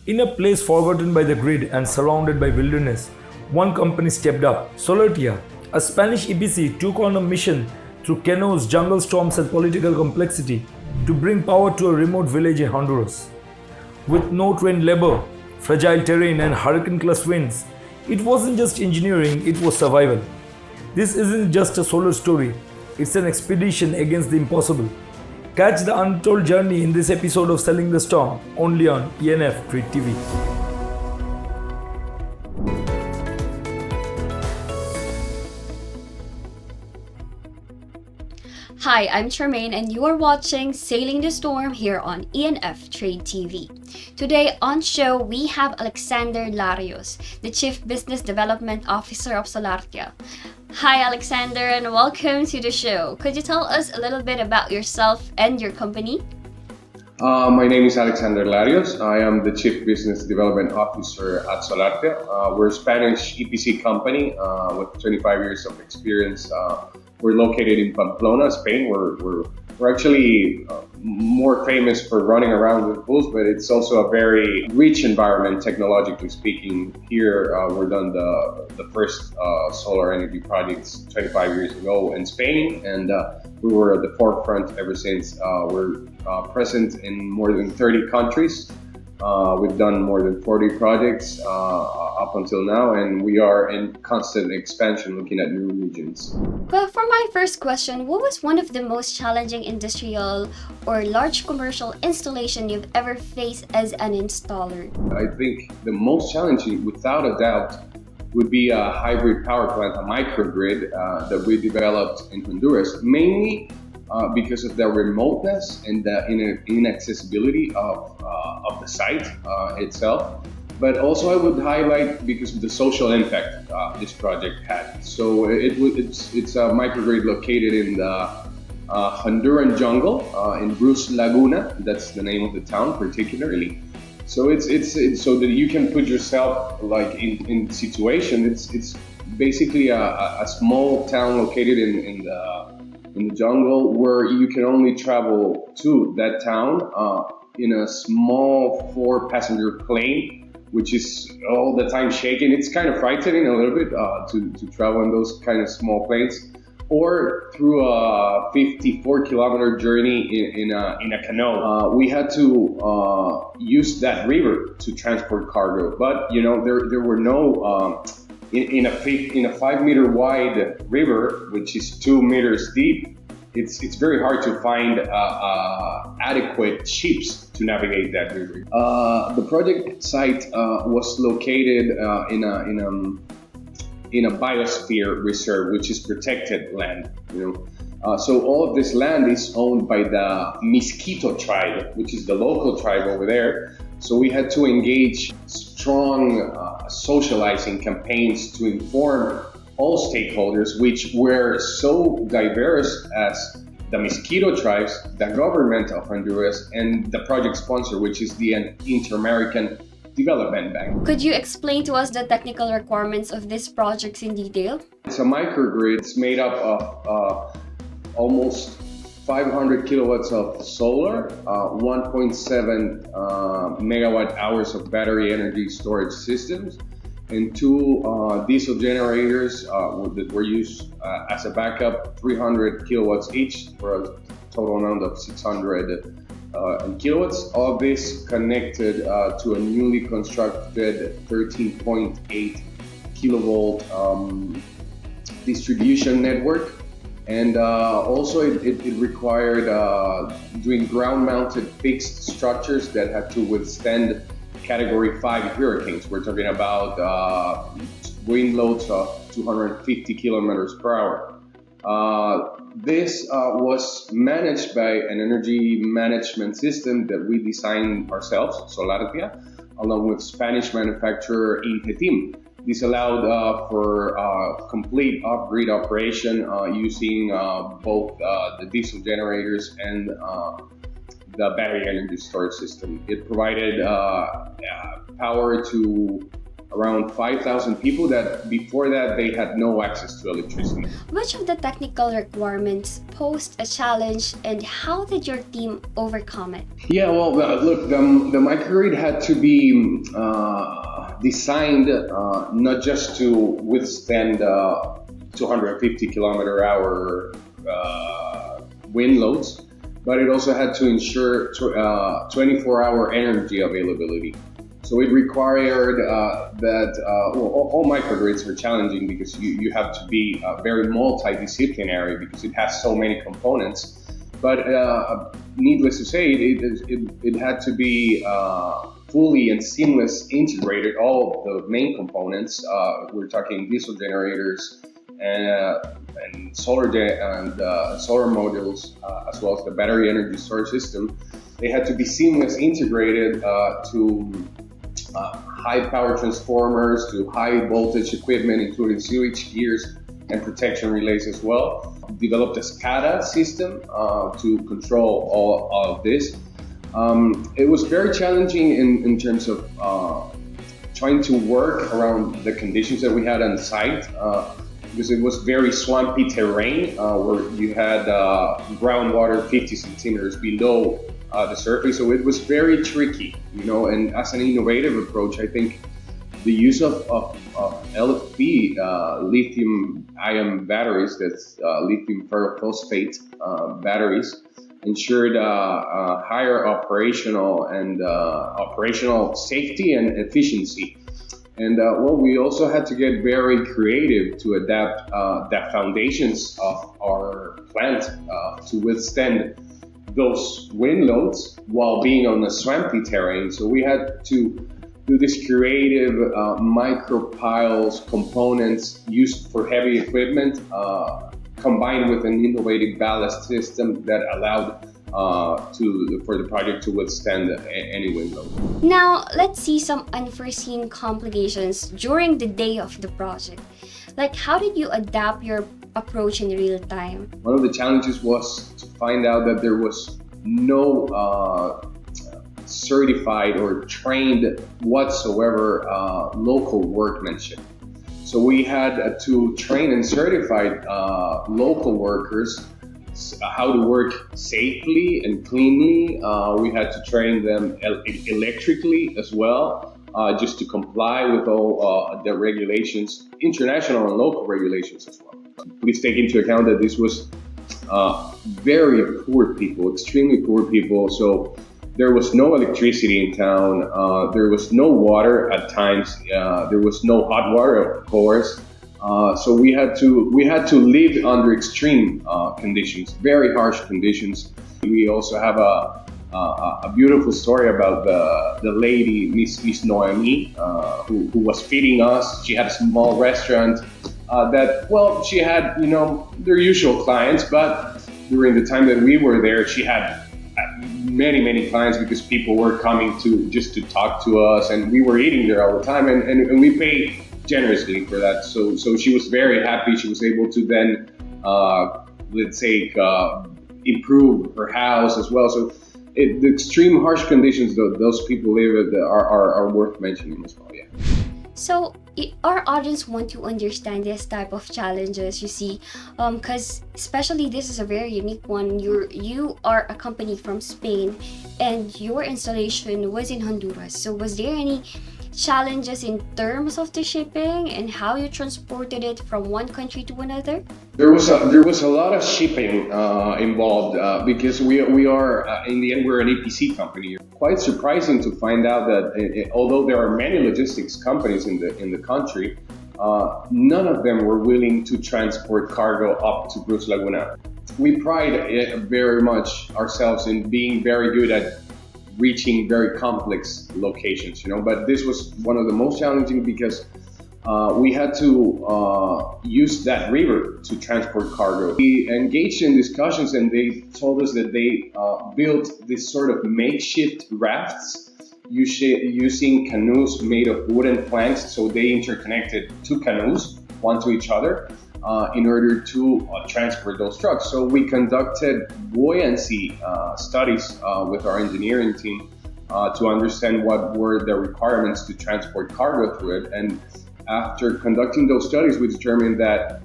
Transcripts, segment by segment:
In a place forgotten by the grid and surrounded by wilderness, one company stepped up. Solartia, a Spanish EPC, took on a mission through canoes, jungle storms, and political complexity to bring power to a remote village in Honduras. With no trained labor, fragile terrain, and hurricane-class winds, it wasn't just engineering, it was survival. This isn't just a solar story, it's an expedition against the impossible. Catch the untold journey in this episode of Selling the Storm, only on ENF TradeTV. Hi, I'm Charmaine and you are watching Sailing the Storm here on ENF TradeTV. Today on show, we have Alexander Larios, the Chief Business Development Officer of Solartia. Hi Alexander and welcome to the show. Could you tell us a little bit about yourself and your company? My name is Alexander Larios. I am the Chief Business Development Officer at Solartia. We're a Spanish EPC company with 25 years of experience. We're located in Pamplona, Spain. We're actually more famous for running around with bulls, but it's also a very rich environment, technologically speaking. Here, we're done the first solar energy projects 25 years ago in Spain, and we were at the forefront ever since. We're present in more than 30 countries. We've done more than 40 projects up until now, and we are in constant expansion looking at new regions. Well, for my first question, what was one of the most challenging industrial or large commercial installation you've ever faced as an installer? I think the most challenging, without a doubt, would be a hybrid power plant, a microgrid that we developed in Honduras, mainly because of the remoteness and the inaccessibility of the site itself. But also I would highlight because of the social impact this project had. So it's a microgrid located in the Honduran jungle in Bruce Laguna. That's the name of the town particularly. So it's so that you can put yourself like in the situation. It's basically a small town located in the jungle where you can only travel to that town in a small 4-passenger plane, which is all the time shaking. It's kind of frightening a little bit to travel in those kind of small planes, or through a 54-kilometer journey in a canoe. We had to use that river to transport cargo, but you know there were no in a 5-meter wide river, which is 2 meters deep. It's very hard to find adequate ships to navigate that river. The project site was located in a biosphere reserve, which is protected land. So all of this land is owned by the Mosquito tribe, which is the local tribe over there. So we had to engage strong socializing campaigns to inform all stakeholders, which were so diverse as the Mosquito tribes, the government of Honduras, and the project sponsor, which is the Inter-American Development Bank. Could you explain to us the technical requirements of these projects in detail? It's a microgrid. It's made up of almost 500 kilowatts of solar, 1.7 megawatt hours of battery energy storage systems, and 2 diesel generators that were used as a backup, 300 kilowatts each, for a total amount of 600 kilowatts. All of this connected to a newly constructed 13.8 kilovolt distribution network. And also it required doing ground-mounted fixed structures that had to withstand Category 5 hurricanes. We're talking about wind loads of 250 kilometers per hour. This was managed by an energy management system that we designed ourselves, Solartia, along with Spanish manufacturer ENF. This allowed for complete off-grid operation using both the diesel generators and the battery energy storage system. It provided power to around 5,000 people that before that they had no access to electricity. Which of the technical requirements posed a challenge and how did your team overcome it? Yeah, well, look, the microgrid had to be designed not just to withstand 250 kilometer hour wind loads, but it also had to ensure 24-hour energy availability. So it required all microgrids are challenging because you have to be very multidisciplinary because it has so many components. But needless to say, it had to be fully and seamless integrated, all of the main components. We're talking diesel generators and solar modules, as well as the battery energy storage system. They had to be seamless integrated to high power transformers, to high voltage equipment, including switch gears and protection relays as well. Developed a SCADA system to control all of this. It was very challenging in terms of trying to work around the conditions that we had on site because it was very swampy terrain where you had groundwater 50 centimeters below the surface, so it was very tricky, and as an innovative approach, I think the use of LFP, lithium-ion batteries, that's lithium ferrophosphate batteries, ensured higher operational safety and efficiency. And we also had to get very creative to adapt the foundations of our plant to withstand those wind loads while being on a swampy terrain. So we had to do this creative micro piles components used for heavy equipment combined with an innovative ballast system that allowed for the project to withstand any wind load. Now, let's see some unforeseen complications during the day of the project. Like, how did you adapt your approach in real time? One of the challenges was to find out that there was no certified or trained whatsoever local workmanship. So we had to train and certify local workers how to work safely and cleanly. We had to train them electrically as well, just to comply with all the regulations, international and local regulations as well. Please take into account that this was very poor people, extremely poor people. So there was no electricity in town. There was no water at times. There was no hot water, of course. So we had to live under extreme conditions, very harsh conditions. We also have a beautiful story about the lady, Miss Noemi, who was feeding us. She had a small restaurant she had their usual clients, but during the time that we were there, she had many clients because people were coming just to talk to us, and we were eating there all the time, and we paid generously for that. So she was very happy. She was able to then, improve her house as well. So the extreme harsh conditions that those people live in are worth mentioning as well. Yeah. So our audience want to understand this type of challenges, you see, because especially this is a very unique one. You are a company from Spain and your installation was in Honduras. So was there any challenges in terms of the shipping and how you transported it from one country to another? There was a lot of shipping involved because we are in the end we're an EPC company. Quite surprising to find out that although there are many logistics companies in the country, none of them were willing to transport cargo up to Cruz Laguna. We pride very much ourselves in being very good at reaching very complex locations, but this was one of the most challenging because we had to use that river to transport cargo. We engaged in discussions and they told us that they built this sort of makeshift rafts using canoes made of wooden planks. So they interconnected two canoes, one to each other, in order to transport those trucks. So we conducted buoyancy studies with our engineering team to understand what were the requirements to transport cargo through it. And after conducting those studies, we determined that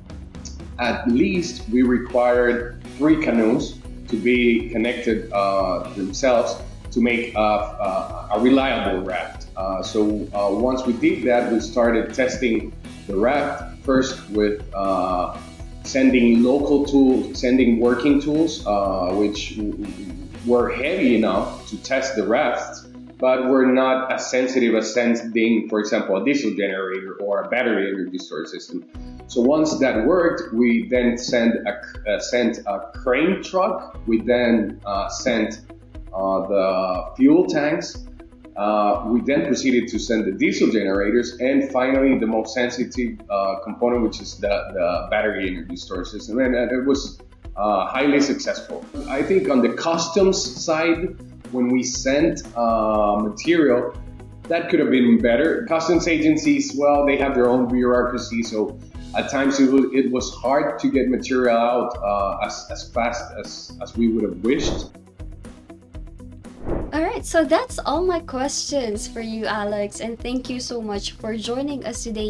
at least we required 3 canoes to be connected themselves to make a reliable raft. So once we did that, we started testing the raft first with sending local tools, sending working tools, which were heavy enough to test the rafts, but were not as sensitive as sending, for example, a diesel generator or a battery energy storage system. So once that worked, we then sent a crane truck. We then sent the fuel tanks. We then proceeded to send the diesel generators, and finally the most sensitive component, which is the battery energy storage system, and it was highly successful. I think on the customs side, when we sent material, that could have been better. Customs agencies, well, they have their own bureaucracy, so at times it was hard to get material out as fast as we would have wished. Alright, so that's all my questions for you, Alex, and thank you so much for joining us today